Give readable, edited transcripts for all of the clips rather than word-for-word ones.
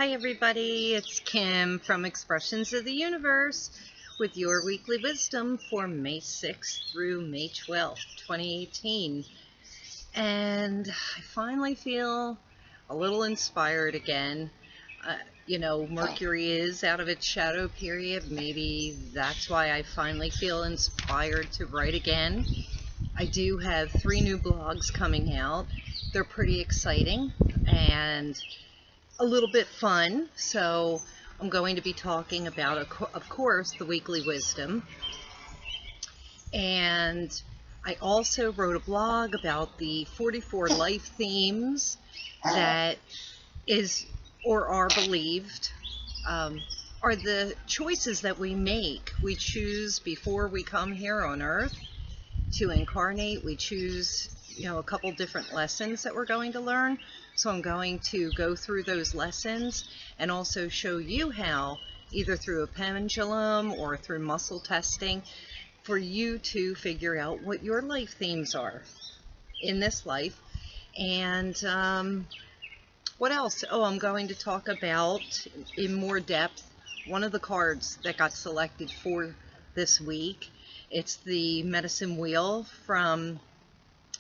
Hi everybody, it's Kim from Expressions of the Universe with your weekly wisdom for May 6th through May 12th, 2018. And I finally feel a little inspired again. Mercury is out of its shadow period. Maybe that's why I finally feel inspired to write again. I do have 3 new blogs coming out. They're pretty exciting and a little bit fun, so I'm going to be talking about, of course, the weekly wisdom. And I also wrote a blog about the 44 life themes that is or are believed are the choices that we make. We choose before we come here on Earth to incarnate. We choose a couple different lessons that we're going to learn. So I'm going to go through those lessons and also show you how, either through a pendulum or through muscle testing, for you to figure out what your life themes are in this life. And what else? Oh, I'm going to talk about in more depth one of the cards that got selected for this week. It's the Medicine Wheel from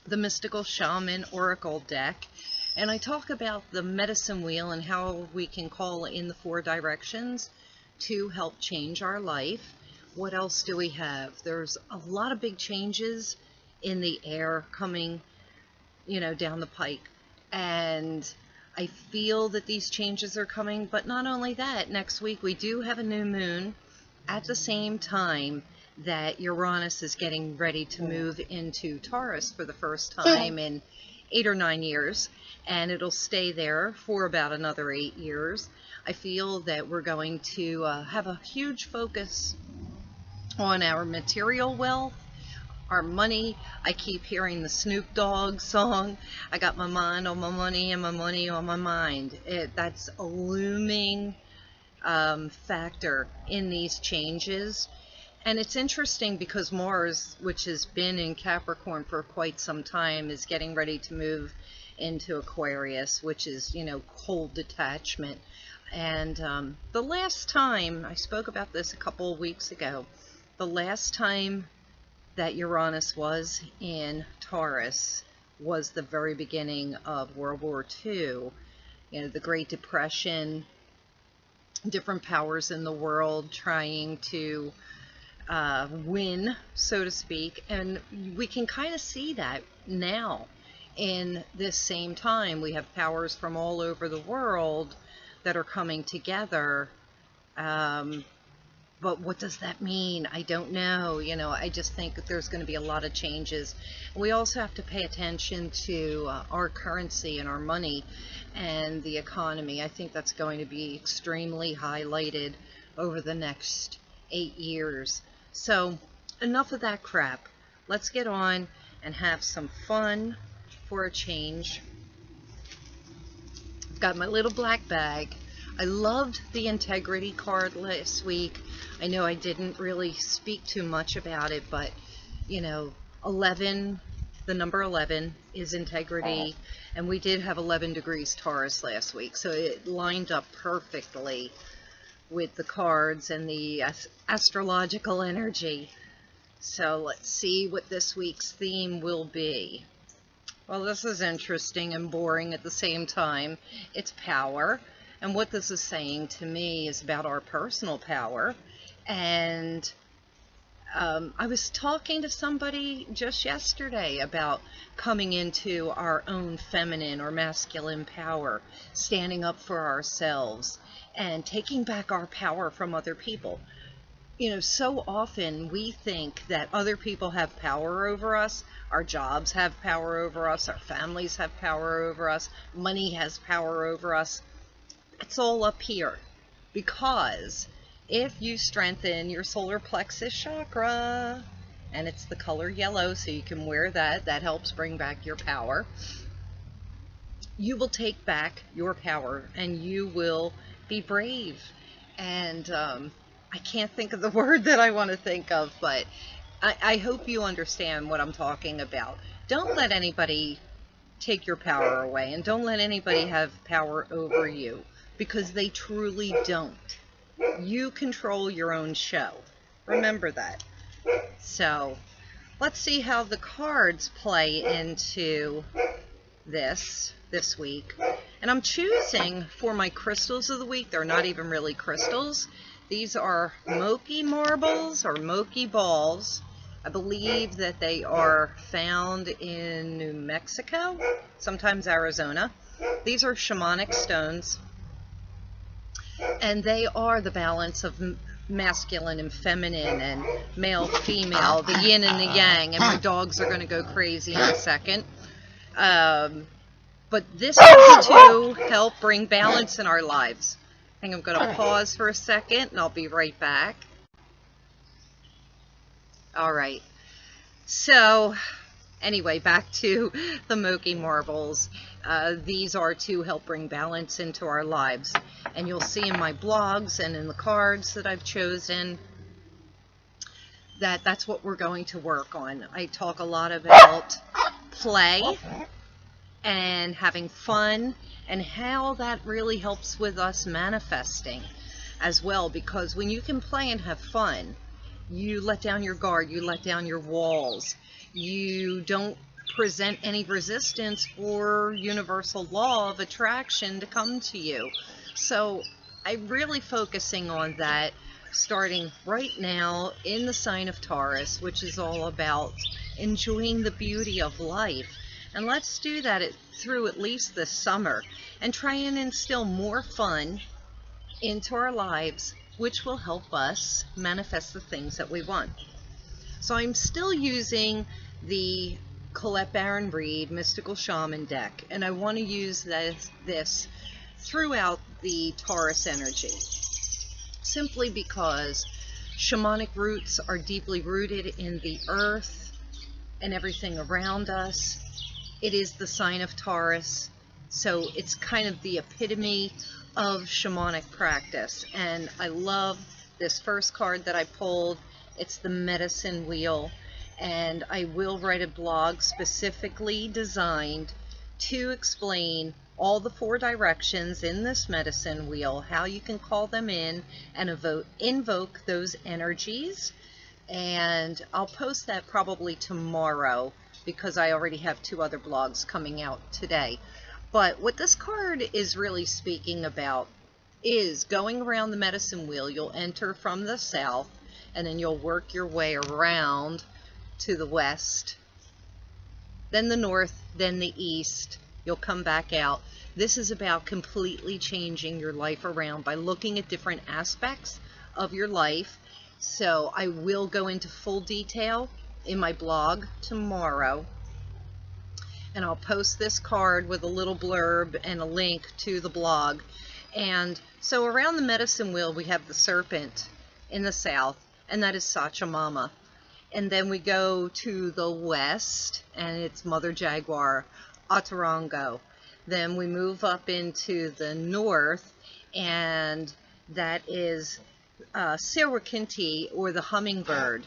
the Mystical Shaman Oracle deck. And I talk about the medicine wheel and how we can call in the 4 directions to help change our life. What else do we have? There's a lot of big changes in the air coming, down the pike. And I feel that these changes are coming, but not only that, next week we do have a new moon at the same time that Uranus is getting ready to move into Taurus for the first time in 8 or 9 years, and it'll stay there for about another 8 years. I feel that we're going to have a huge focus on our material wealth, our money. I keep hearing the Snoop Dogg song, I got my mind on my money and my money on my mind. That's a looming factor in these changes. And it's interesting because Mars, which has been in Capricorn for quite some time, is getting ready to move into Aquarius, which is, cold detachment. And the last time, I spoke about this a couple of weeks ago, the last time that Uranus was in Taurus was the very beginning of World War II. The Great Depression, different powers in the world trying to win, so to speak, and we can kind of see that now in this same time. We have powers from all over the world that are coming together, but what does that mean? I don't know. I just think that there's going to be a lot of changes. We also have to pay attention to our currency and our money and the economy. I think that's going to be extremely highlighted over the next 8 years. So enough of that crap. Let's get on and have some fun for a change. I've got my little black bag. I loved the integrity card last week. I know I didn't really speak too much about it, but 11, the number 11 is integrity, and we did have 11 degrees Taurus last week, so it lined up perfectly with the cards and the astrological energy. So let's see what this week's theme will be. Well, this is interesting and boring at the same time. It's power, and what this is saying to me is about our personal power. And I was talking to somebody just yesterday about coming into our own feminine or masculine power, standing up for ourselves, and taking back our power from other people. So often we think that other people have power over us, our jobs have power over us, our families have power over us, money has power over us. It's all up here, because if you strengthen your solar plexus chakra, and it's the color yellow, so you can wear that, that helps bring back your power, you will take back your power and you will be brave. And I can't think of the word that I want to think of, but I hope you understand what I'm talking about. Don't let anybody take your power away, and don't let anybody have power over you. because they truly don't. You control your own show. Remember that. So let's see how the cards play into this week. And I'm choosing for my crystals of the week. They're not even really crystals. These are Moki marbles or Moki balls. I believe that they are found in New Mexico, sometimes Arizona. These are shamanic stones, and they are the balance of masculine and feminine and male, female, the yin and the yang, and my dogs are going to go crazy in a second. But this is to help bring balance in our lives. I think I'm going to pause for a second, and I'll be right back. All right. So, anyway, back to the Moki marbles. These are to help bring balance into our lives. And you'll see in my blogs and in the cards that I've chosen that that's what we're going to work on. I talk a lot about play and having fun and how that really helps with us manifesting as well, because when you can play and have fun, you let down your guard, you let down your walls, you don't present any resistance for universal law of attraction to come to you. So I'm really focusing on that starting right now in the sign of Taurus, which is all about enjoying the beauty of life. And let's do that through at least this summer and try and instill more fun into our lives, which will help us manifest the things that we want. So I'm still using the Colette Baron Reed Mystical Shaman deck, and I want to use this throughout the Taurus energy, simply because shamanic roots are deeply rooted in the earth and everything around us. It is the sign of Taurus, so it's kind of the epitome of shamanic practice. And I love this first card that I pulled. It's the medicine wheel, and I will write a blog specifically designed to explain all the 4 directions in this medicine wheel, how you can call them in and invoke those energies. And I'll post that probably tomorrow because I already have 2 other blogs coming out today. But what this card is really speaking about is going around the medicine wheel. You'll enter from the south, and then you'll work your way around to the west, then the north, then the east. You'll come back out. This is about completely changing your life around by looking at different aspects of your life. So I will go into full detail in my blog tomorrow, and I'll post this card with a little blurb and a link to the blog. And so around the medicine wheel we have the serpent in the south, and that is Sachamama. And then we go to the west, and it's Mother Jaguar, Atarango. Then we move up into the north, and that is Sirakinti, or the hummingbird.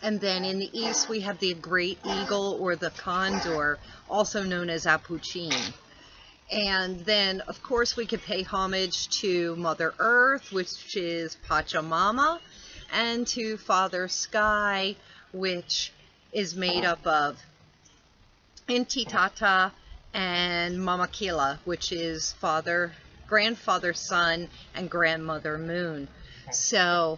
And then in the east we have the great eagle, or the condor, also known as Apuchin. And then, of course, we could pay homage to Mother Earth, which is Pachamama, and to Father Sky, which is made up of Intitata and Mamakila, which is grandfather Sun, and grandmother Moon. So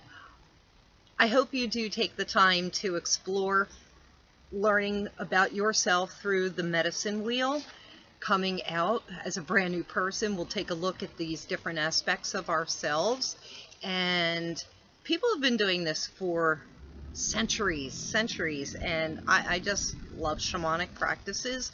I hope you do take the time to explore learning about yourself through the medicine wheel. Coming out as a brand new person, we'll take a look at these different aspects of ourselves. And people have been doing this for centuries, and I just love shamanic practices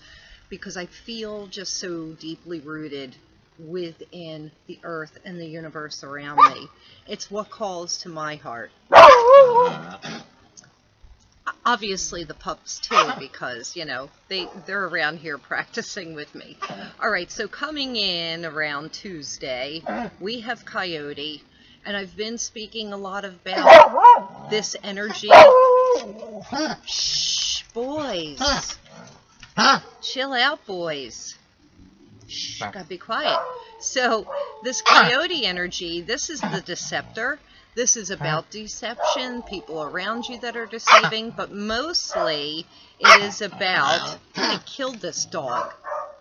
because I feel just so deeply rooted within the earth and the universe around me. It's what calls to my heart. Obviously the pups too, because you know they're around here practicing with me. All right, so coming in around Tuesday we have Coyote, and I've been speaking a lot about this energy. Shh, boys. Chill out, boys. Shh, gotta be quiet. So this coyote energy, this is the deceptor. This is about deception, people around you that are deceiving, but mostly it is about, I'm gonna kill this dog.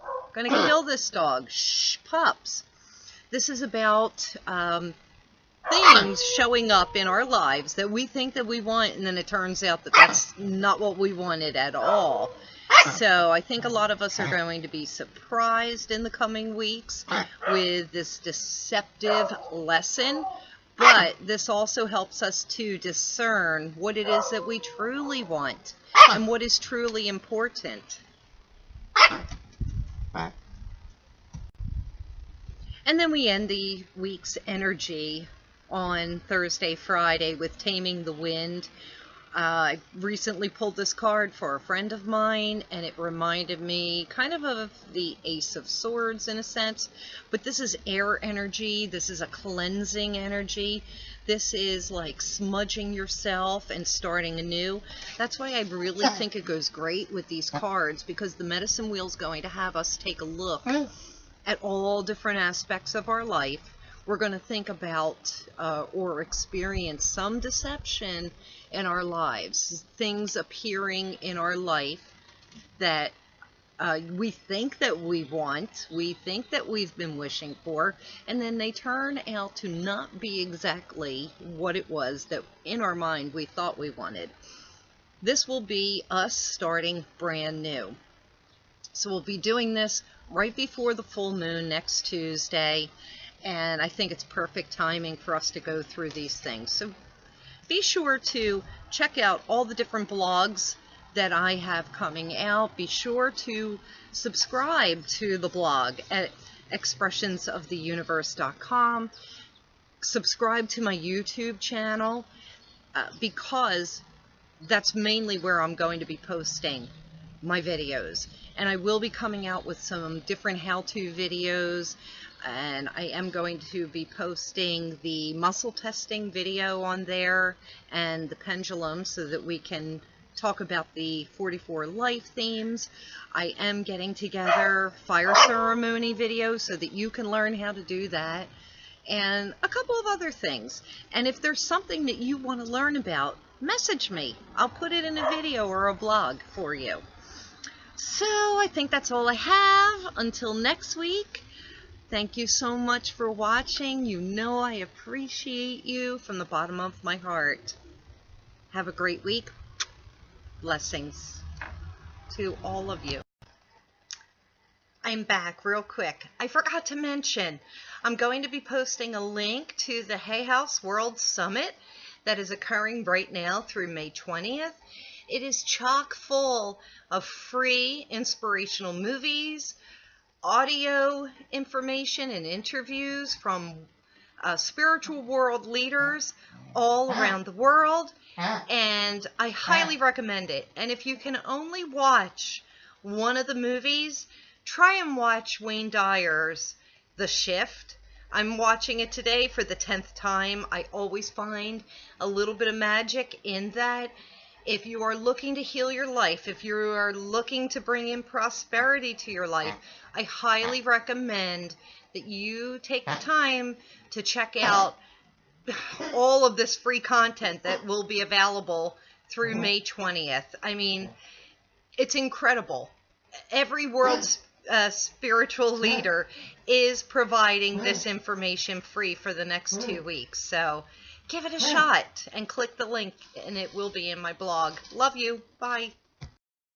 I'm gonna kill this dog. Shh, pups. This is about things showing up in our lives that we think that we want, and then it turns out that that's not what we wanted at all. So I think a lot of us are going to be surprised in the coming weeks with this deceptive lesson, but this also helps us to discern what it is that we truly want and what is truly important. And then we end the week's energy on Thursday, Friday with Taming the Wind. I recently pulled this card for a friend of mine, and it reminded me kind of the Ace of Swords in a sense, but this is air energy. This is a cleansing energy. This is like smudging yourself and starting anew. That's why I really think it goes great with these cards, because the medicine wheel is going to have us take a look at all different aspects of our life. We're going to think about or experience some deception in our lives, things appearing in our life that we think that we want, we think that we've been wishing for, and then they turn out to not be exactly what it was that in our mind we thought we wanted. This will be us starting brand new. So we'll be doing this right before the full moon next Tuesday, and I think it's perfect timing for us to go through these things. So be sure to check out all the different blogs that I have coming out. Be sure to subscribe to the blog at expressionsoftheuniverse.com. Subscribe to my YouTube channel because that's mainly where I'm going to be posting my videos. And I will be coming out with some different how-to videos, and I am going to be posting the muscle testing video on there and the pendulum so that we can talk about the 44 life themes. I am getting together fire ceremony videos so that you can learn how to do that, and a couple of other things. And if there's something that you want to learn about, message me. I'll put it in a video or a blog for you. So I think that's all I have. Until next week, thank you so much for watching. You know I appreciate you from the bottom of my heart. Have a great week. Blessings to all of you. I'm back real quick. I forgot to mention, I'm going to be posting a link to the Hay House World Summit that is occurring right now through May 20th. It is chock full of free inspirational movies, audio information, and interviews from spiritual world leaders all around the world, and I highly recommend it. And if you can only watch one of the movies, try and watch Wayne Dyer's The Shift. I'm watching it today for the 10th time. I always find a little bit of magic in that. If you are looking to heal your life, if you are looking to bring in prosperity to your life, I highly recommend that you take the time to check out all of this free content that will be available through May 20th. I mean, it's incredible. Every world's spiritual leader is providing this information free for the next 2 weeks. So give it a shot and click the link, and it will be in my blog. Love you. Bye.